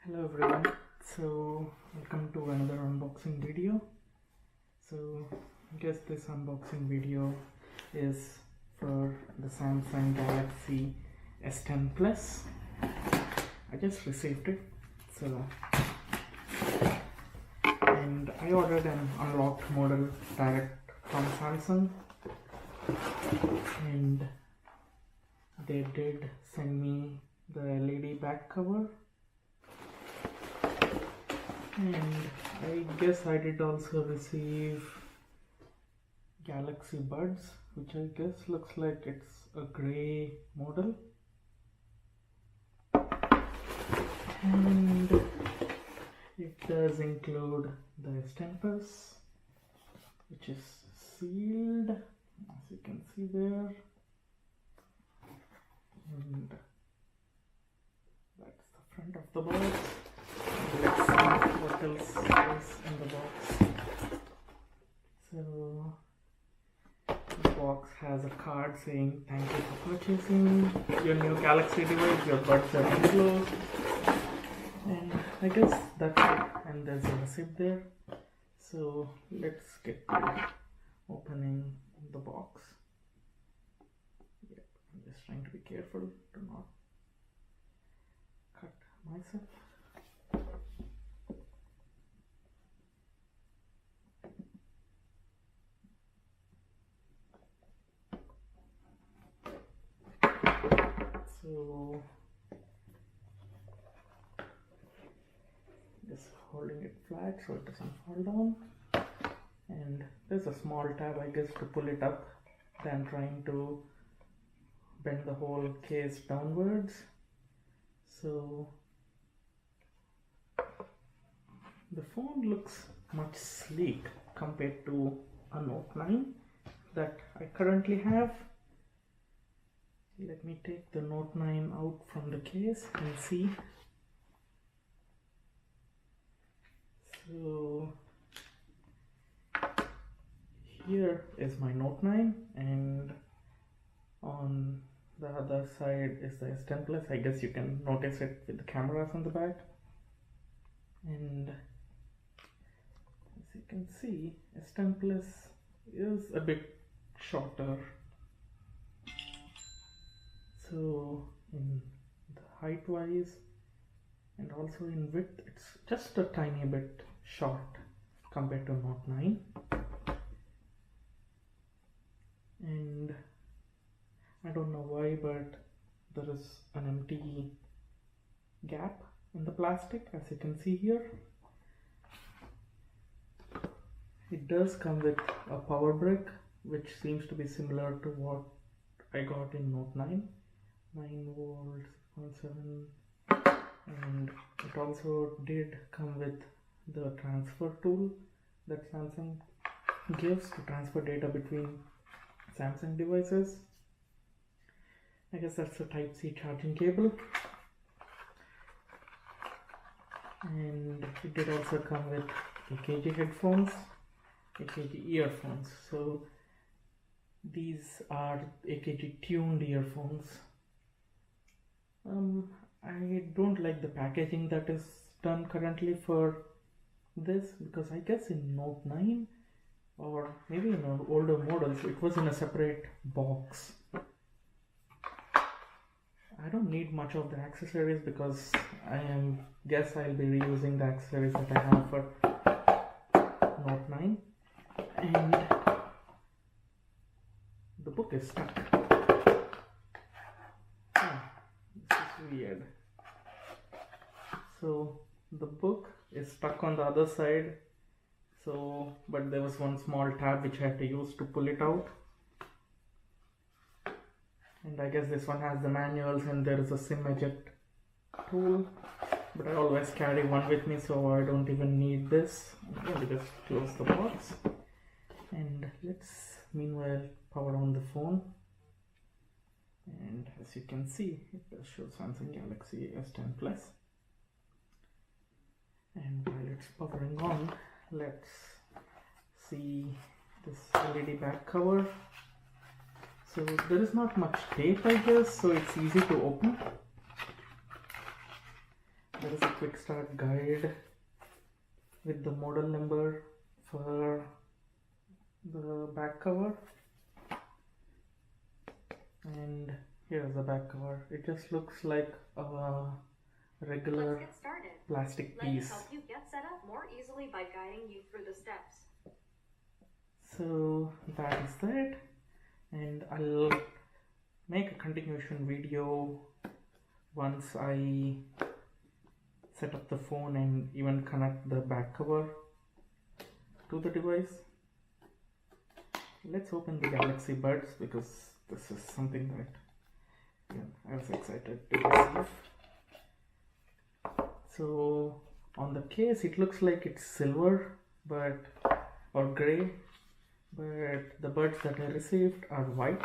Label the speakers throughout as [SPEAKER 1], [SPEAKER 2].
[SPEAKER 1] Hello everyone, so welcome to another unboxing video. So I guess this unboxing video is for the Samsung Galaxy S10 Plus. I just received it, and I ordered an unlocked model direct from Samsung, and they did send me the LED back cover. And I guess I did also receive Galaxy Buds, which I guess looks like it's a grey model. And it does include the S10 Plus, which is sealed, as you can see there. And that's the front of the box. Let's see what else is in the box. So the box has a card saying thank you for purchasing your new Galaxy device, your buds are enclosed. And I guess that's it, and there's a receipt there. So let's get to opening the box. Yep, I'm just trying to be careful to not cut myself. So just holding it flat so it doesn't fall down, and there's a small tab, I guess, to pull it up than trying to bend the whole case downwards. So the phone looks much sleek compared to a Note 9 that I currently have. Let me take the Note 9 out from the case and see. So here is my Note 9, and on the other side is the S10 Plus. I guess you can notice it with the cameras on the back. And as you can see, S10 Plus is a bit shorter. So in the height wise and also in width, it's just a tiny bit short compared to Note 9. And I don't know why, but there is an empty gap in the plastic, as you can see here. It does come with a power brick, which seems to be similar to what I got in Note 9. 9 volts, 6.7, and it also did come with the transfer tool that Samsung gives to transfer data between Samsung devices. I guess that's a Type-C charging cable, and it did also come with AKG headphones, AKG earphones. So these are AKG tuned earphones. I don't like the packaging that is done currently for this, because I guess in Note 9 or maybe in older models it was in a separate box. I don't need much of the accessories because guess I'll be reusing the accessories that I have for Note 9. And the book is stuck. Weird. So the book is stuck on the other side, but there was one small tab which I had to use to pull it out. And I guess this one has the manuals, and there is a SIM eject tool, but I always carry one with me, so I don't even need this. Let me just close the box, and let's meanwhile power on the phone. And as you can see, it does show Samsung Galaxy S10 Plus. And while it's powering on, let's see this LED back cover. So there is not much tape, I guess, so it's easy to open. there is a quick start guide with the model number for the back cover, and here's the back cover. It just looks like a regular plastic piece.
[SPEAKER 2] Let me help you get set up more easily by guiding you through the steps.
[SPEAKER 1] So that is that, and I'll make a continuation video once I set up the phone and even connect the back cover to the device. Let's open the Galaxy Buds because this is something that I was excited to receive. So on the case it looks like it's silver or gray, but the buds that I received are white.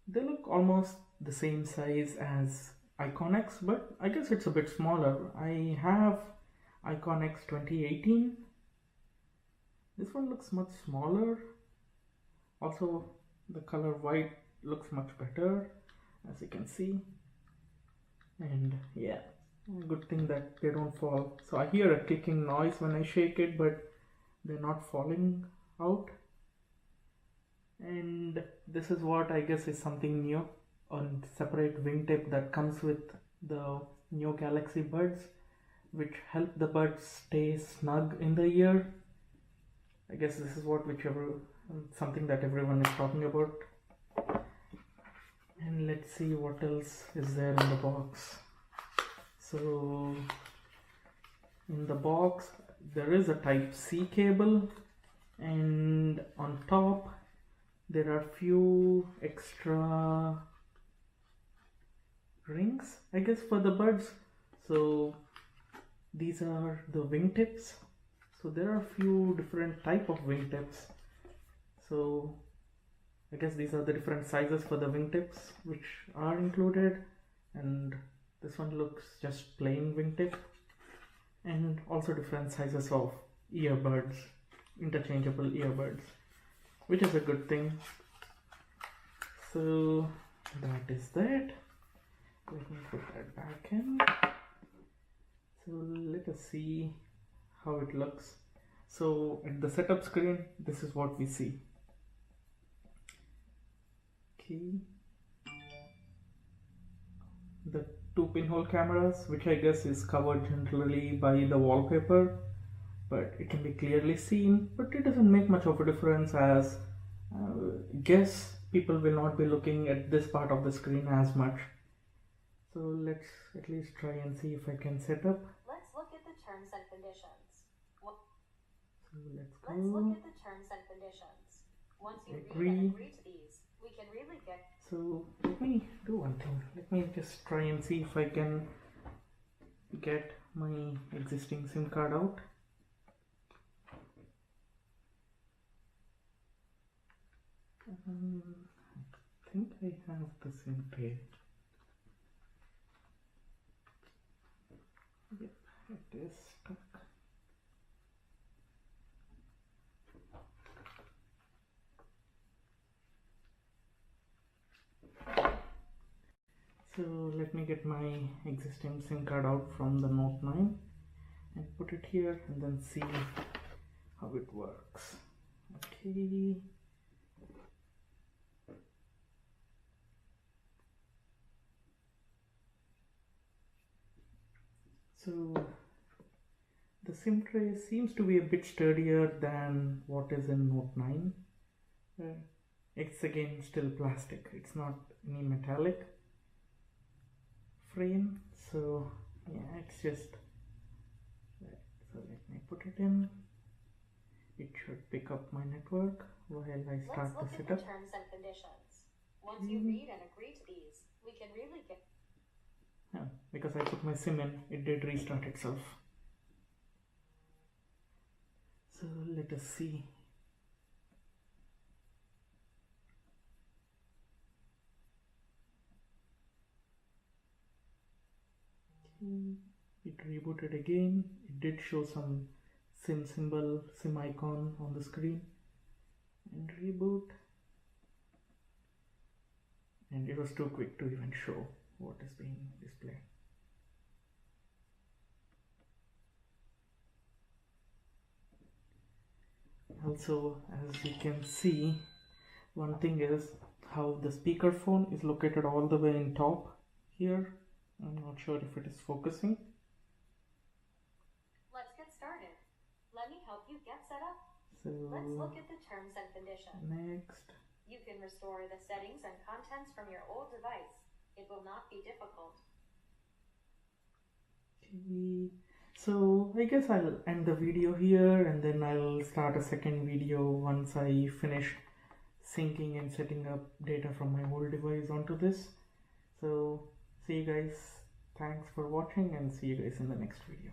[SPEAKER 1] They look almost the same size as Icon X, but I guess it's a bit smaller. I have Icon X 2018. This one looks much smaller. Also, the color white looks much better, as you can see. And yeah, good thing that they don't fall. So I hear a clicking noise when I shake it, but they're not falling out. And this is what I guess is something new, on separate wingtip that comes with the new Galaxy Buds, which help the buds stay snug in the ear. I guess this is something that everyone is talking about. And let's see what else is there in the box. So in the box there is a Type-C cable, and on top there are few extra rings, I guess, for the buds. So these are the wingtips. So there are few different type of wingtips. So I guess these are the different sizes for the wingtips which are included, and this one looks just plain wingtip, and also different sizes of earbuds, interchangeable earbuds, which is a good thing. So that is that. Let me put that back in. So let us see how it looks. So at the setup screen, this is what we see. Okay. The two pinhole cameras, which I guess is covered generally by the wallpaper, but it can be clearly seen, but it doesn't make much of a difference, as guess people will not be looking at this part of the screen as much. So let's at least try and see if I can set up.
[SPEAKER 2] Let's look at the terms and conditions.
[SPEAKER 1] So let's go.
[SPEAKER 2] Let's look at the terms and conditions. Once you read and agree to these, we can really get...
[SPEAKER 1] So let me do one thing. Let me just try and see if I can get my existing SIM card out. I think I have the SIM tray. Yep, it is stuck. So let me get my existing SIM card out from the Note 9 and put it here, and then see how it works. Okay. So the SIM tray seems to be a bit sturdier than what is in Note 9. It's again still plastic, it's not any metallic frame, so yeah, it's just so let me put it in. It should pick up my network while I start the setup.
[SPEAKER 2] Let's look at the terms and conditions. Once you read and agree to these, we can really get...
[SPEAKER 1] Because I put my SIM in, it did restart itself. So let us see. It rebooted again. It did show some SIM symbol, SIM icon on the screen, and reboot, and it was too quick to even show what is being displayed. Also, as you can see, one thing is how the speakerphone is located all the way in top here. I'm not sure if it is focusing.
[SPEAKER 2] Let's get started. Let me help you get set up.
[SPEAKER 1] So
[SPEAKER 2] Let's look at the terms and conditions.
[SPEAKER 1] next.
[SPEAKER 2] You can restore the settings and contents from your old device. It will not be difficult.
[SPEAKER 1] Okay. So I guess I'll end the video here, and then I'll start a second video once I finish syncing and setting up data from my old device onto this. So see you guys. Thanks for watching, and see you guys in the next video.